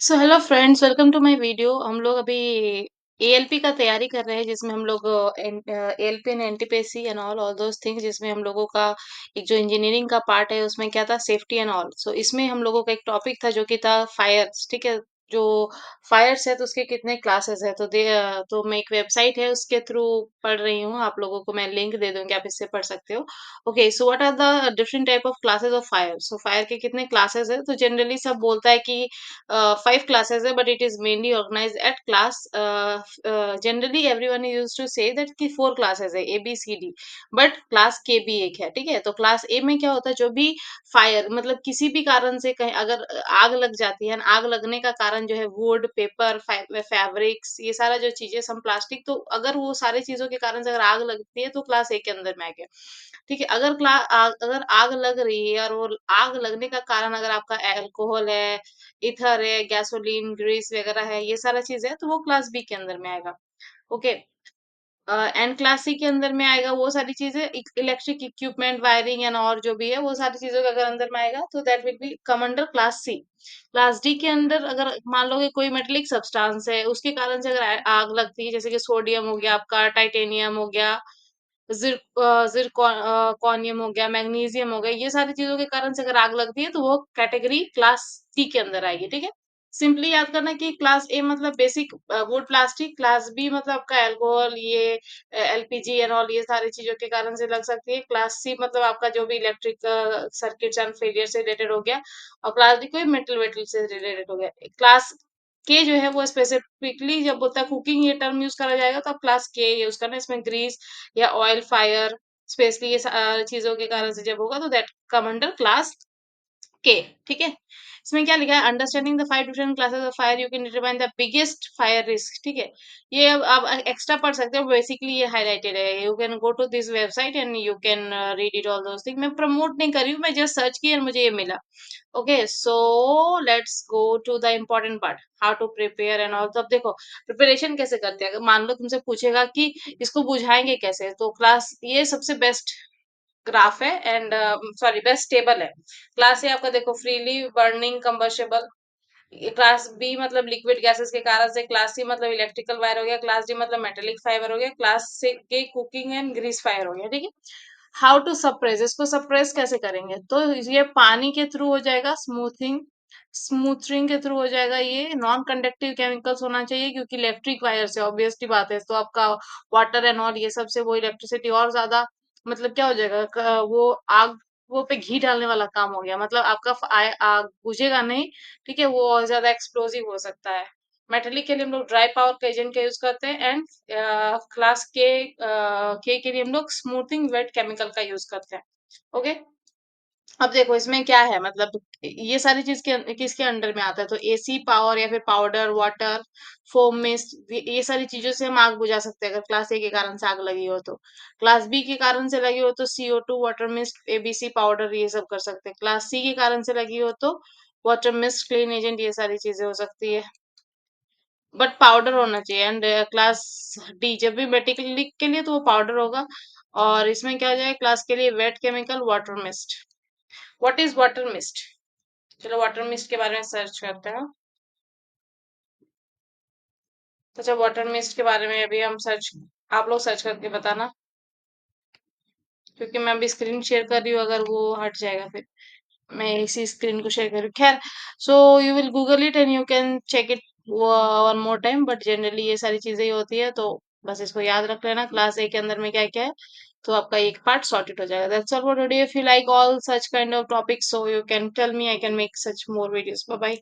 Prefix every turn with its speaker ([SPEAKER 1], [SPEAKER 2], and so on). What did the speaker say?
[SPEAKER 1] So hello friends, welcome to my video. हम लोग अभी एएलपी का तैयारी कर रहे हैं, जिसमें हम लोग ALP and NTPC and all those things, जिसमें हम लोगों का एक जो इंजीनियरिंग का पार्ट है उसमें क्या था, सेफ्टी एंड ऑल। सो इसमें हम लोगों का एक टॉपिक था जो कि था फायर्स। ठीक है, जो फायर्स है तो उसके कितने क्लासेस है, तो मैं एक वेबसाइट है उसके थ्रू पढ़ रही हूँ। आप लोगों को मैं लिंक दे दूंगी, आप इससे पढ़ सकते हो। Okay, so what are the different type of classes of fire. So fire के कितने क्लासेस है, तो जनरली सब बोलता है कि 5 classes है, but it is mainly organized at class. Generally everyone used to say that कि 4 classes है, ABCD, but क्लास के भी एक है। ठीक है, तो क्लास ए में क्या होता है, जो भी फायर मतलब किसी भी कारण से कहीं अगर आग लग जाती है, आग लगने का कारण जो है वुड, पेपर, फैब्रिक्स, ये सारा जो चीजें, सम प्लास्टिक, तो अगर वो सारी चीजों के कारण से अगर आग लगती है तो क्लास ए के अंदर में आ गया। ठीक है, अगर आग लग रही है और वो आग लगने का कारण अगर आपका अल्कोहल है, ईथर है, गैसोलीन, ग्रीस वगैरह है, ये सारा चीज़ है, तो वो क्लास बी के अंदर में आएगा। ओके। एंड क्लास सी के अंदर में आएगा वो सारी चीज़ें, इलेक्ट्रिक इक्विपमेंट, वायरिंग एंड और जो भी है, वो सारी चीज़ों का अगर अंदर में आएगा तो that will be come under class C. Class D के अंदर अगर मान लो कि कोई मेटेलिक सब्सटेंस है, उसके कारण से अगर आग लगती है, जैसे कि सोडियम हो गया आपका, टाइटेनियम हो गया, कॉनियम हो गया, मैग्नीशियम हो गया, ये सारी चीज़ों के कारण से अगर आग लगती है तो वो कैटेगरी क्लास सी के अंदर आएगी। ठीक है? सिंपली याद करना कि क्लास ए मतलब basic wood plastic, class B मतलब आपका अल्कोहल, ये एलपीजी एंड ऑल, ये सारी चीज़ों के कारण से लग सकती है। क्लास सी मतलब आपका जो भी इलेक्ट्रिक सर्किट्स एंड फेलियर से रिलेटेड हो गया, और क्लास डी कोई मेटल वेटल से रिलेटेड हो गया। क्लास के जो है वो स्पेसिफिकली जब बोलता है कुकिंग, ये टर्म यूज़ करा जाएगा तो आप क्लास के यूज़ करना। इसमें ग्रीस या ऑयल फायर स्पेशली ये चीज़ों के कारण से जब होगा तो दैट कम अंडर क्लास के। ठीक है, इसमें क्या लिखा है, understanding the 5 different classes of fire you can determine the biggest fire risk. ठीक है, ये अब आप एक्स्ट्रा पढ़ सकते हो, बेसिकली ये हाईलाइटेड है। You can go to this website and you can read it all those thing. मैं प्रमोट नहीं कर रही हूँ, मैं जस्ट सर्च की और मुझे ये मिला। Okay, so let's go to the important part, how to prepare and all. तो अब देखो प्रिपरेशन कैसे करते हैं। अगर मान लो तुमसे पूछेगा कि इसको बुझाएंगे कैसे, तो क्लास ये सबसे बेस्ट ग्राफ है एंड सॉरी बेस्ट टेबल है। क्लास ए आपका देखो, freely burning combustible. Class B मतलब लिक्विड गैसेस के कारण से, क्लास सी मतलब इलेक्ट्रिकल फायर हो गया, क्लास डी मतलब मेटेलिक फायर हो गया, क्लास सी के कुकिंग एंड ग्रीस फायर हो गया। ठीक है, हाउ टू सप्रेस, इसको सप्रेस कैसे करेंगे, तो ये पानी के थ्रू हो जाएगा, स्मूथरिंग के थ्रू हो जाएगा। ये नॉन कंडक्टिव केमिकल्स होना चाहिए, क्योंकि इलेक्ट्रिक वायर से ऑब्वियसली बात है, तो आपका वाटर एंड ऑल ये सब से वो इलेक्ट्रिसिटी और ज्यादा मतलब क्या हो जाएगा, वो आग, वो पे घी डालने वाला काम हो गया, मतलब आपका आग बुझेगा नहीं। ठीक है, वो और ज्यादा एक्सप्लोसिव हो सकता है। मेटेलिक के लिए हम लोग ड्राई पावर का एजेंट का यूज करते हैं, एंड क्लास के लिए हम लोग स्मूथिंग वेट केमिकल का यूज करते हैं। ओके, अब देखो इसमें क्या है, मतलब ये सारी चीज किसके अंडर में आता है, तो एसी पावर या फिर पाउडर वाटर, फोम मिस्ट, ये सारी चीजों से हम आग बुझा सकते हैं। अगर क्लास ए के कारण से आग लगी हो तो, क्लास बी के कारण से लगी हो तो CO2, water mist, ABC powder, ये सब कर सकते हैं। क्लास सी के कारण से लगी हो तो वाटर मिस्ट, क्लीन एजेंट, ये सारी चीजें हो सकती है, बट पाउडर होना चाहिए। एंड क्लास डी जब भी मेटिकल के लिए तो वो पाउडर होगा। और इसमें क्या हो जाएगा, क्लास के लिए wait chemical, water mist. What is water mist, चलो वाटर मिस्ट के बारे में सर्च करते हैं। तो अच्छा, वाटर मिस्ट के बारे में अभी हम सर्च, आप लोग सर्च करके बताना, क्योंकि मैं अभी स्क्रीन शेयर कर रही हूँ, अगर वो हट जाएगा फिर मैं इसी स्क्रीन को शेयर कर रही हूँ। खैर, so you will google it and you can check it one more time, but generally ये सारी चीजें ही होती है, तो बस इसको याद रख लेना क्लास ए के अंदर में क्या क्या है, तो आपका एक पार्ट सॉर्टेड हो जाएगा। That's all for today. If you like all such kind of topics, so you can tell me, I can make such more videos. Bye bye.